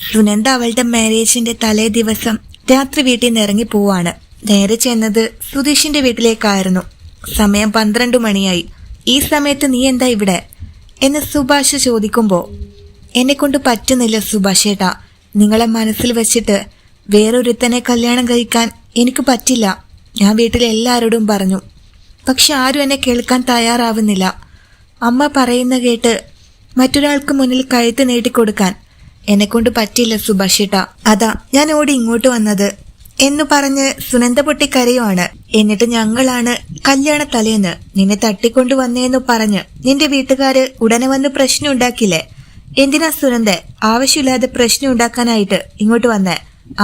സുനന്ദ അവളുടെ മാരേജിന്റെ തലേ ദിവസം രാത്രി വീട്ടിൽ നിന്ന് ഇറങ്ങി പോവാണ്. നേരെ ചെന്നത് സുധീഷിന്റെ വീട്ടിലേക്കായിരുന്നു. സമയം 12 മണിയായി. ഈ സമയത്ത് നീ എന്താ ഇവിടെ എന്ന് സുഭാഷ് ചോദിക്കുമ്പോ, എന്നെ കൊണ്ട് പറ്റുന്നില്ല സുഭാഷേട്ടാ. നിങ്ങളെ മനസ്സിൽ വെച്ചിട്ട് വേറൊരുത്തനെ കല്യാണം കഴിക്കാൻ എനിക്ക് പറ്റില്ല. ഞാൻ വീട്ടിലെ എല്ലാവരോടും പറഞ്ഞു, പക്ഷെ ആരും എന്നെ കേൾക്കാൻ തയ്യാറാവുന്നില്ല. അമ്മ പറയുന്ന കേട്ട് മറ്റൊരാൾക്ക് മുന്നിൽ കഴുത്ത് നീട്ടിക്കൊടുക്കാൻ എന്നെക്കൊണ്ട് പറ്റില്ല സുഭാഷേട്ടാ. അതാ ഞാൻ ഓടി ഇങ്ങോട്ട് വന്നത് എന്നു പറഞ്ഞ് സുനന്ദ പൊട്ടിക്കരയുവാണ്. എന്നിട്ട് ഞങ്ങളാണ് കല്യാണ തലേന്ന് നിന്നെ തട്ടിക്കൊണ്ടു വന്നേന്നു പറഞ്ഞ് നിന്റെ വീട്ടുകാര് ഉടനെ വന്ന് പ്രശ്നം ഉണ്ടാക്കില്ലേ? എന്തിനാ സുനന്ദ ആവശ്യമില്ലാതെ പ്രശ്നം ഉണ്ടാക്കാനായിട്ട് ഇങ്ങോട്ട് വന്നേ?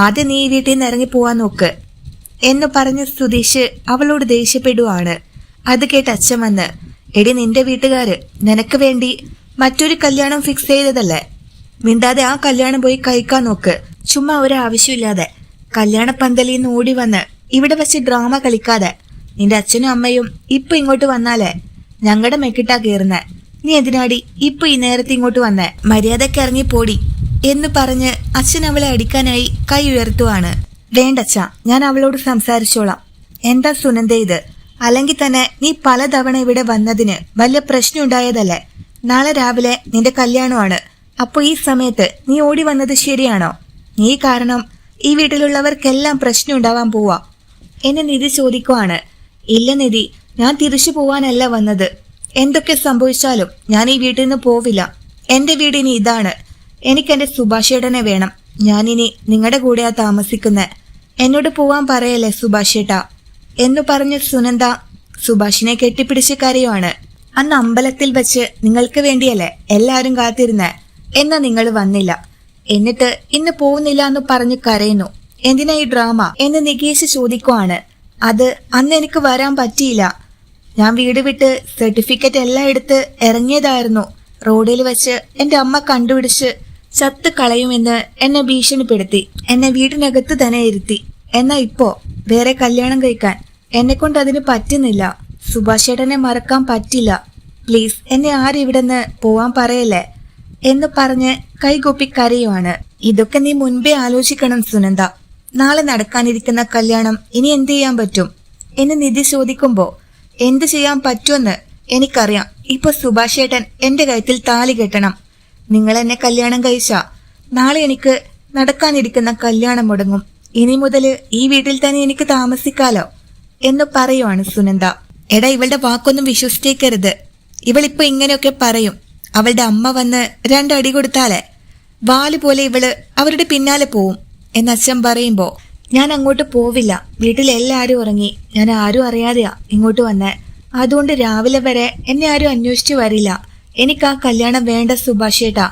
ആദ്യം നീ ഈ വീട്ടിൽ നിന്ന് ഇറങ്ങി പോവാൻ നോക്ക് എന്ന് പറഞ്ഞ് സുധീഷ് അവളോട് ദേഷ്യപ്പെടുവാണ്. അത് കേട്ട് അച്ഛൻ വന്ന്, എടി നിന്റെ വീട്ടുകാര് നിനക്ക് വേണ്ടി മറ്റൊരു കല്യാണം ഫിക്സ് ചെയ്തതല്ലേ? മിണ്ടാതെ ആ കല്യാണം പോയി കഴിക്കാൻ നോക്ക്. ചുമ്മാ ഒരാവശ്യമില്ലാതെ കല്യാണ പന്തലിൽ നിന്ന് ഓടി വന്ന് ഇവിടെ വെച്ച് ഡ്രാമ കളിക്കാതെ. നിന്റെ അച്ഛനും അമ്മയും ഇപ്പൊ ഇങ്ങോട്ട് വന്നാലേ ഞങ്ങളുടെ മെക്കിട്ടാ കയറുന്നേ. നീ എന്തിനാടി ഇപ്പൊ ഈ നേരത്തെ ഇങ്ങോട്ട് വന്നേ? മര്യാദക്ക് ഇറങ്ങി പോടി എന്ന് പറഞ്ഞ് അച്ഛൻ അവളെ അടിക്കാനായി കൈ ഉയർത്തുവാണ്. വേണ്ടച്ഛ, ഞാൻ അവളോട് സംസാരിച്ചോളാം. എന്താ സുനന്ദ ഇത്? അല്ലെങ്കിൽ തന്നെ നീ പലതവണ ഇവിടെ വന്നതിന് വലിയ പ്രശ്നം ഉണ്ടായതല്ലേ? നാളെ രാവിലെ നിന്റെ കല്യാണമാണ്. അപ്പൊ ഈ സമയത്ത് നീ ഓടി വന്നത് ശരിയാണോ? നീ കാരണം ഈ വീട്ടിലുള്ളവർക്കെല്ലാം പ്രശ്നം ഉണ്ടാവാൻ പോവാ എന്ന് നിധി ചോദിക്കുവാണ്. ഇല്ല നിധി, ഞാൻ തിരിച്ചു പോവാനല്ല വന്നത്. എന്തൊക്കെ സംഭവിച്ചാലും ഞാൻ ഈ വീട്ടിൽ നിന്ന് പോവില്ല. എന്റെ വീടിനി ഇതാണ്. എനിക്കെന്റെ സുഭാഷേട്ടനെ വേണം. ഞാനിനി നിങ്ങളുടെ കൂടെയാ താമസിക്കുന്നെ. എന്നോട് പോവാൻ പറയല്ലേ സുഭാഷേട്ടാ എന്നു പറഞ്ഞ് സുനന്ദ സുഭാഷിനെ കെട്ടിപ്പിടിച്ച് കരയുവാണ്. അന്ന് അമ്പലത്തിൽ വെച്ച് നിങ്ങൾക്ക് വേണ്ടിയല്ലേ എല്ലാരും കാത്തിരുന്നേ? എന്നാ നിങ്ങൾ വന്നില്ല. എന്നിട്ട് ഇന്ന് പോകുന്നില്ല എന്ന് പറഞ്ഞു കരയുന്നു. എന്തിനാ ഈ ഡ്രാമ എന്ന് നികേഷ് ചോദിക്കുവാണ്. അത് അന്ന് എനിക്ക് വരാൻ പറ്റിയില്ല. ഞാൻ വീട് വിട്ട് സർട്ടിഫിക്കറ്റ് എല്ലാം എടുത്ത് ഇറങ്ങിയതായിരുന്നു. റോഡിൽ വെച്ച് എന്റെ അമ്മ കണ്ടുപിടിച്ച് ചത്ത് കളയുമെന്ന് എന്നെ ഭീഷണിപ്പെടുത്തി. എന്നെ വീടിനകത്ത് തന്നെ ഇരുത്തി. എന്നാ ഇപ്പോ വേറെ കല്യാണം കഴിക്കാൻ എന്നെ കൊണ്ട് അതിന് പറ്റുന്നില്ല. സുഭാഷേട്ടനെ മറക്കാൻ പറ്റില്ല. പ്ലീസ് എന്നെ ആരിവിടെന്ന് പോവാൻ പറയല്ലേ എന്ന് പറഞ്ഞ് കൈകൂപ്പി കരയുവാണ്. ഇതൊക്കെ നീ മുൻപേ ആലോചിക്കണം സുനന്ദ. നാളെ നടക്കാനിരിക്കുന്ന കല്യാണം ഇനി എന്ത് ചെയ്യാൻ പറ്റും എന്ന് നിധി ചോദിക്കുമ്പോ, എന്ത് ചെയ്യാൻ പറ്റുമെന്ന് എനിക്കറിയാം. ഇപ്പൊ സുഭാഷേട്ടൻ എന്റെ കഴുത്തിൽ താലി കെട്ടണം. നിങ്ങൾ എന്നെ കല്യാണം കഴിച്ചാ നാളെ എനിക്ക് നടക്കാനിരിക്കുന്ന കല്യാണം മുടങ്ങും. ഇനി മുതല് ഈ വീട്ടിൽ തന്നെ എനിക്ക് താമസിക്കാലോ എന്ന് പറയുവാണ് സുനന്ദ. എടാ, ഇവളുടെ വാക്കൊന്നും വിശ്വസിച്ചേക്കരുത്. ഇവളിപ്പോ ഇങ്ങനെയൊക്കെ പറയും. അവളുടെ അമ്മ വന്ന് 2 അടി കൊടുത്താലേ വാല് പോലെ ഇവള് അവരുടെ പിന്നാലെ പോവും എന്ന് അച്ഛൻ പറയുമ്പോ, ഞാൻ അങ്ങോട്ട് പോവില്ല. വീട്ടിലെല്ലാരും ഉറങ്ങി. ഞാൻ ആരും അറിയാതെയാ ഇങ്ങോട്ട് വന്നേ. അതുകൊണ്ട് രാവിലെ വരെ എന്നെ ആരും അന്വേഷിച്ചു വരില്ല. എനിക്ക് ആ കല്യാണം വേണ്ട സുഭാഷേട്ടാ.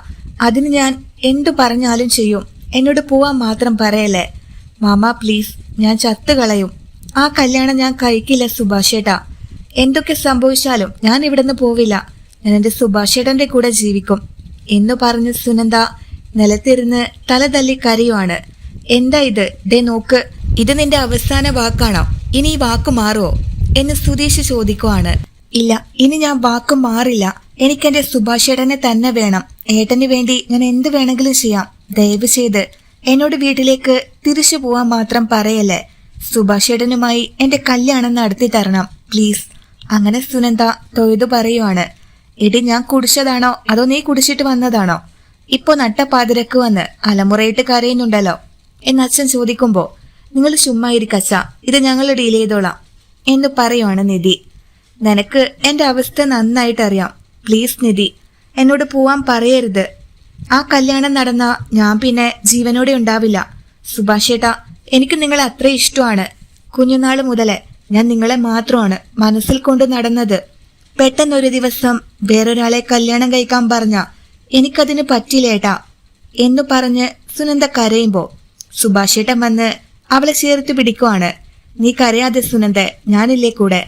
അതിന് ഞാൻ എന്തു പറഞ്ഞാലും ചെയ്യും. എന്നോട് പോവാൻ മാത്രം പറയല്ലേ മാമ, പ്ലീസ്. ഞാൻ ചത്തുകളയും. ആ കല്യാണം ഞാൻ കഴിക്കില്ല സുഭാഷേട്ടാ. എന്തൊക്കെ സംഭവിച്ചാലും ഞാൻ ഇവിടുന്ന് പോവില്ല. ഞാൻ എന്റെ സുഭാഷേട്ടന്റെ കൂടെ ജീവിക്കും എന്നു പറഞ്ഞ് സുനന്ദ നിലത്തിരുന്ന് തല തല്ലി കരയുവാണ്. എന്താ ഇത്? ദേ നോക്ക്, ഇത് നിന്റെ അവസാന വാക്കാണോ? ഇനി ഈ വാക്ക് മാറുമോ എന്ന് സുധീഷ് ചോദിക്കുവാണ്. ഇല്ല, ഇനി ഞാൻ വാക്ക് മാറില്ല. എനിക്കെന്റെ സുഭാഷേട്ടനെ തന്നെ വേണം. ഏട്ടന് വേണ്ടി ഞാൻ എന്ത് വേണമെങ്കിലും ചെയ്യാം. ദയവ് ചെയ്ത് എന്നോട് വീട്ടിലേക്ക് തിരിച്ചു പോവാൻ മാത്രം പറയല്ലേ. സുഭാഷേട്ടനുമായി എന്റെ കല്യാണം നടത്തി തരണം പ്ലീസ്. അങ്ങനെ സുനന്ദ തൊഴുതു പറയുവാണ്. എടി, ഞാൻ കുടിച്ചതാണോ അതോ നീ കുടിച്ചിട്ട് വന്നതാണോ? ഇപ്പൊ നട്ടപ്പാതിരക്ക് വന്ന് അലമുറയിട്ട് കരയുന്നുണ്ടല്ലോ എന്ന് അച്ഛൻ ചോദിക്കുമ്പോ, നിങ്ങൾ ചുമ്മാ ഇരിക്കച്ച, ഇത് ഞങ്ങൾ ഡീൽ ചെയ്തോളാം എന്ന് പറയുവാണ് നിധി. നിനക്ക് എന്റെ അവസ്ഥ നന്നായിട്ട് അറിയാം. പ്ലീസ് നിധി, എന്നോട് പോവാൻ പറയരുത്. ആ കല്യാണം നടന്ന ഞാൻ പിന്നെ ജീവനോടെ ഉണ്ടാവില്ല. സുഭാഷേട്ടാ, എനിക്ക് നിങ്ങളെ അത്ര ഇഷ്ടമാണ്. കുഞ്ഞുനാള് മുതലേ ഞാൻ നിങ്ങളെ മാത്രമാണ് മനസ്സിൽ കൊണ്ട് നടന്നത്. പെട്ടെന്നൊരു ദിവസം വേറൊരാളെ കല്യാണം കഴിക്കാൻ പറഞ്ഞ എനിക്കതിന് പറ്റില്ലേട്ടാ എന്നു പറഞ്ഞ് സുനന്ദ കരയുമ്പോ സുഭാഷേട്ടൻ വന്ന് അവളെ ചേർത്ത് പിടിക്കുവാണ്. നീ കരയാതെ സുനന്ദ, ഞാനില്ലേ കൂടെ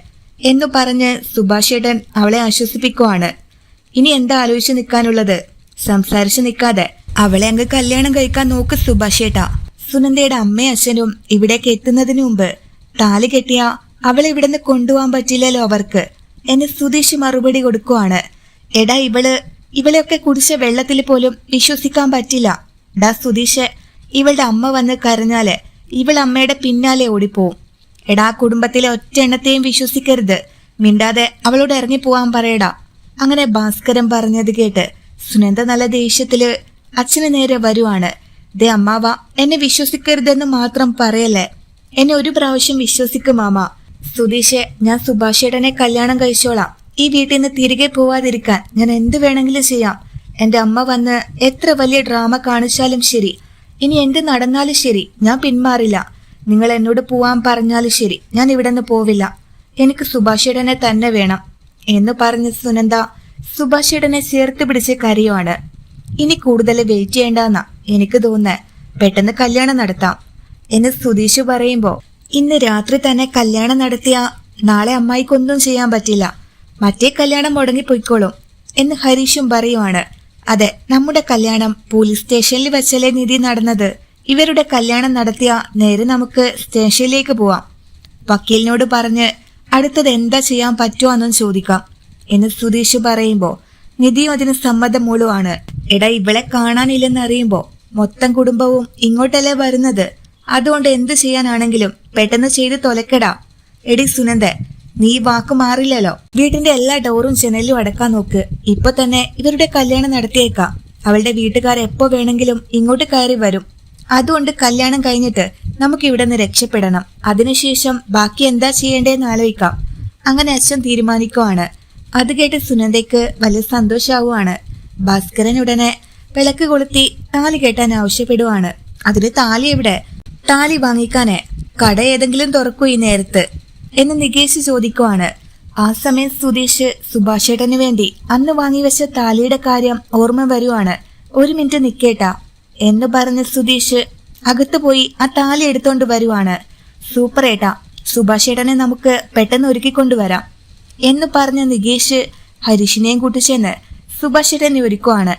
എന്നു പറഞ്ഞ് സുഭാഷേട്ടൻ അവളെ ആശ്വസിപ്പിക്കുവാണ്. ഇനി എന്താ ആലോചിച്ച് നിൽക്കാനുള്ളത്? സംസാരിച്ചു നിൽക്കാതെ അവളെ അങ്ങ് കല്യാണം കഴിക്കാൻ നോക്ക് സുഭാഷേട്ടാ. സുനന്ദയുടെ അമ്മയും അച്ഛനും ഇവിടേക്ക് എത്തുന്നതിന് മുമ്പ് താലി കെട്ടിയ അവളെ ഇവിടുന്ന് കൊണ്ടുപോകാൻ പറ്റില്ലല്ലോ അവർക്ക് എന്ന് സുധീഷ് മറുപടി കൊടുക്കുവാണ്. എടാ, ഇവളെയൊക്കെ കുടിച്ച വെള്ളത്തിൽ പോലും വിശ്വസിക്കാൻ പറ്റില്ല. ഡാ സുധീഷ്, ഇവളുടെ അമ്മ വന്ന് കരഞ്ഞാല് ഇവൾ അമ്മയുടെ പിന്നാലെ ഓടിപ്പോവും. എടാ, കുടുംബത്തിലെ ഒറ്റ എണ്ണത്തെയും വിശ്വസിക്കരുത്. മിണ്ടാതെ അവളോട് ഇറങ്ങിപ്പോവാൻ പറയടാ. അങ്ങനെ ഭാസ്കരൻ പറഞ്ഞത് കേട്ട് സുനന്ദ നല്ല ദേഷ്യത്തില് അച്ഛന് നേരെ വരുവാണ്. ദേ അമ്മാവ, എന്നെ വിശ്വസിക്കരുതെന്ന് മാത്രം പറയല്ലേ. എന്നെ ഒരു പ്രാവശ്യം വിശ്വസിക്കും മാമ. സുധീഷെ, ഞാൻ സുഭാഷേട്ടനെ കല്യാണം കഴിച്ചോളാം. ഈ വീട്ടിൽ നിന്ന് തിരികെ പോവാതിരിക്കാൻ ഞാൻ എന്ത് വേണമെങ്കിലും ചെയ്യാം. എന്റെ അമ്മ വന്ന് എത്ര വലിയ ഡ്രാമ കാണിച്ചാലും ശരി, ഇനി എന്ത് നടന്നാലും ശരി, ഞാൻ പിന്മാറില്ല. നിങ്ങൾ എന്നോട് പോവാൻ പറഞ്ഞാലും ശരി, ഞാൻ ഇവിടെ നിന്ന് പോവില്ല. എനിക്ക് സുഭാഷേട്ടനെ തന്നെ വേണം എന്ന് പറഞ്ഞ സുനന്ദ സുഭാഷേട്ടനെ ചേർത്ത് പിടിച്ച് കരയുവാണ്. ഇനി കൂടുതൽ വെയിറ്റ് ചെയ്യേണ്ടെന്നാ എനിക്ക് തോന്നുന്നേ. പെട്ടെന്ന് കല്യാണം നടത്താം എന്ന് സുധീഷ് പറയുമ്പോ, ഇന്ന് രാത്രി തന്നെ കല്യാണം നടത്തിയ നാളെ അമ്മായിക്കൊന്നും ചെയ്യാൻ പറ്റില്ല. മറ്റേ കല്യാണം മുടങ്ങിപ്പോയിക്കോളും എന്ന് ഹരീഷും പറയുവാണ്. അതെ, നമ്മുടെ കല്യാണം പോലീസ് സ്റ്റേഷനിൽ വെച്ചല്ലേ നിധി നടന്നത്. ഇവരുടെ കല്യാണം നടത്തിയ നേരെ നമുക്ക് സ്റ്റേഷനിലേക്ക് പോവാം. വക്കീലിനോട് പറഞ്ഞ് അടുത്തത് എന്താ ചെയ്യാൻ പറ്റുമോന്നും ചോദിക്കാം എന്ന് സുധീഷ് പറയുമ്പോ നിധിയും അതിന് സമ്മതം മൂളുവാണ്. എടാ, ഇവളെ കാണാനില്ലെന്നറിയുമ്പോ മൊത്തം കുടുംബവും ഇങ്ങോട്ടല്ലേ വരുന്നത്. അതുകൊണ്ട് എന്ത് ചെയ്യാനാണെങ്കിലും പെട്ടെന്ന് ചെയ്ത് തൊലക്കടാ. എടി സുനന്ദ, നീ വാക്ക് മാറില്ലല്ലോ. വീട്ടിന്റെ എല്ലാ ഡോറും ജനലും അടക്കാൻ നോക്ക്. ഇപ്പൊ തന്നെ ഇവരുടെ കല്യാണം നടത്തിയേക്കാം. അവളുടെ വീട്ടുകാർ എപ്പോ വേണമെങ്കിലും ഇങ്ങോട്ട് കയറി വരും. അതുകൊണ്ട് കല്യാണം കഴിഞ്ഞിട്ട് നമുക്ക് ഇവിടെ നിന്ന് രക്ഷപ്പെടണം. അതിനുശേഷം ബാക്കി എന്താ ചെയ്യേണ്ടതെന്ന് ആലോചിക്കാം. അങ്ങനെ അച്ഛൻ തീരുമാനിക്കുവാണ്. അത് കേട്ട് സുനന്ദയ്ക്ക് വലിയ സന്തോഷാവുകയാണ്. ഭാസ്കരൻ ഉടനെ വിളക്ക് കൊളുത്തി താലി കെട്ടാൻ ആവശ്യപ്പെടുവാണ്. അതിന് താലി എവിടെ? താലി വാങ്ങിക്കാനേ കട ഏതെങ്കിലും തുറക്കൂ ഈ നേരത്ത് എന്ന് നികേഷ് ചോദിക്കുവാണ്. ആ സമയം സുധീഷ് സുഭാഷേട്ടന് വേണ്ടി അന്ന് വാങ്ങിവെച്ച താലിയുടെ കാര്യം ഓർമ്മ വരുവാണ്. ഒരു മിനിറ്റ് നിക്കേട്ടാ എന്ന് പറഞ്ഞ സുധീഷ് അകത്തു പോയി ആ താലി എടുത്തോണ്ട് വരുവാണ്. സൂപ്പർ ഏട്ടാ, സുഭാഷേട്ടനെ നമുക്ക് പെട്ടെന്ന് ഒരുക്കിക്കൊണ്ടുവരാം എന്ന് പറഞ്ഞ നികേഷ് ഹരീഷിനെയും കൂട്ടിച്ചെന്ന് സുഭാഷേട്ടനെ ഒരുക്കുവാണ്.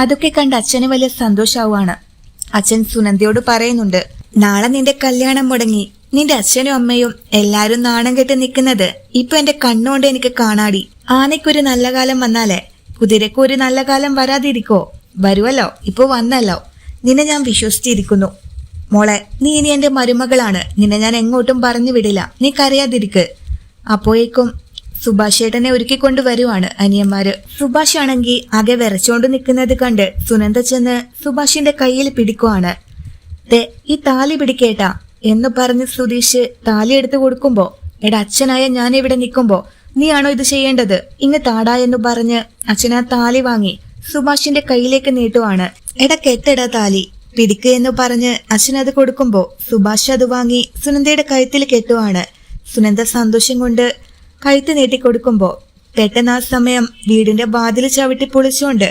അതൊക്കെ കണ്ട് അച്ഛന് വലിയ സന്തോഷാവുകയാണ്. അച്ഛൻ സുനന്ദയോട് പറയുന്നുണ്ട്, നാളെ നിന്റെ കല്യാണം മുടങ്ങി നിന്റെ അച്ഛനും അമ്മയും എല്ലാരും നാണം കെട്ട് നിൽക്കുന്നത് ഇപ്പൊ എന്റെ കണ്ണുകൊണ്ട് എനിക്ക് കാണാടി. ആനയ്ക്കൊരു നല്ല കാലം വന്നാലേ കുതിരക്കൊരു നല്ല കാലം വരാതിരിക്കോ? വരുവല്ലോ, ഇപ്പൊ വന്നല്ലോ. നിന്നെ ഞാൻ വിശ്വസിച്ചിരിക്കുന്നു മോളെ. നീ ഇനി എന്റെ മരുമകളാണ്. നിന്നെ ഞാൻ എങ്ങോട്ടും പറഞ്ഞു വിടില്ല. നീ കരയാതിരിക്ക്. അപ്പോഴേക്കും സുഭാഷേട്ടനെ ഒരുക്കിക്കൊണ്ട് വരുവാണ് അനിയന്മാര്. സുഭാഷ് ആണെങ്കിൽ ആകെ വിറച്ചോണ്ട് നിൽക്കുന്നത് കണ്ട് സുനന്ദ ചെന്ന് സുഭാഷിന്റെ കയ്യിൽ പിടിക്കുവാണ്. ദേ, ഈ താലി പിടിക്കേട്ടാ എന്ന് പറഞ്ഞ് സുധീഷ് താലി എടുത്തു കൊടുക്കുമ്പോ, എടാ അച്ഛനായ ഞാൻ ഇവിടെ നിൽക്കുമ്പോ നീയാണോ ഇത് ചെയ്യേണ്ടത്? ഇങ്ങ് താടാ എന്ന് പറഞ്ഞ് അച്ഛൻ ആ താലി വാങ്ങി സുഭാഷിന്റെ കയ്യിലേക്ക് നീട്ടുവാണ്. എടാ കെട്ടടാ താലി, പിടിക്ക് എന്ന് പറഞ്ഞ് അച്ഛൻ അത് കൊടുക്കുമ്പോ സുഭാഷ് അത് വാങ്ങി സുനന്ദയുടെ കഴുത്തിൽ കെട്ടുവാണ്. സുനന്ദ സന്തോഷം കൊണ്ട് കഴുത്ത് നീട്ടിക്കൊടുക്കുമ്പോ പെട്ടെന്ന് ആ സമയം വീടിന്റെ വാതിൽ ചവിട്ടി പൊളിച്ചുകൊണ്ട്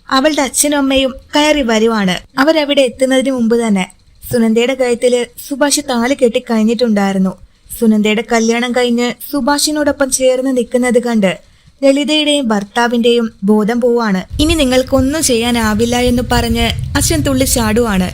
അവളുടെ അച്ഛനും അമ്മയും കയറി വരുവാണ്. അവരവിടെ എത്തുന്നതിന് മുമ്പ് തന്നെ സുനന്ദയുടെ കഴുത്തില് സുഭാഷ് താലി കെട്ടി കഴിഞ്ഞിട്ടുണ്ടായിരുന്നു. സുനന്ദയുടെ കല്യാണം കഴിഞ്ഞ് സുഭാഷിനോടൊപ്പം ചേർന്ന് നിൽക്കുന്നത് കണ്ട് ലളിതയുടെയും ഭർത്താവിന്റെയും ബോധം പോവാണ്. ഇനി നിങ്ങൾക്കൊന്നും ചെയ്യാനാവില്ല എന്ന് പറഞ്ഞ് അച്ഛൻ തുള്ളി ചാടുവാണ്.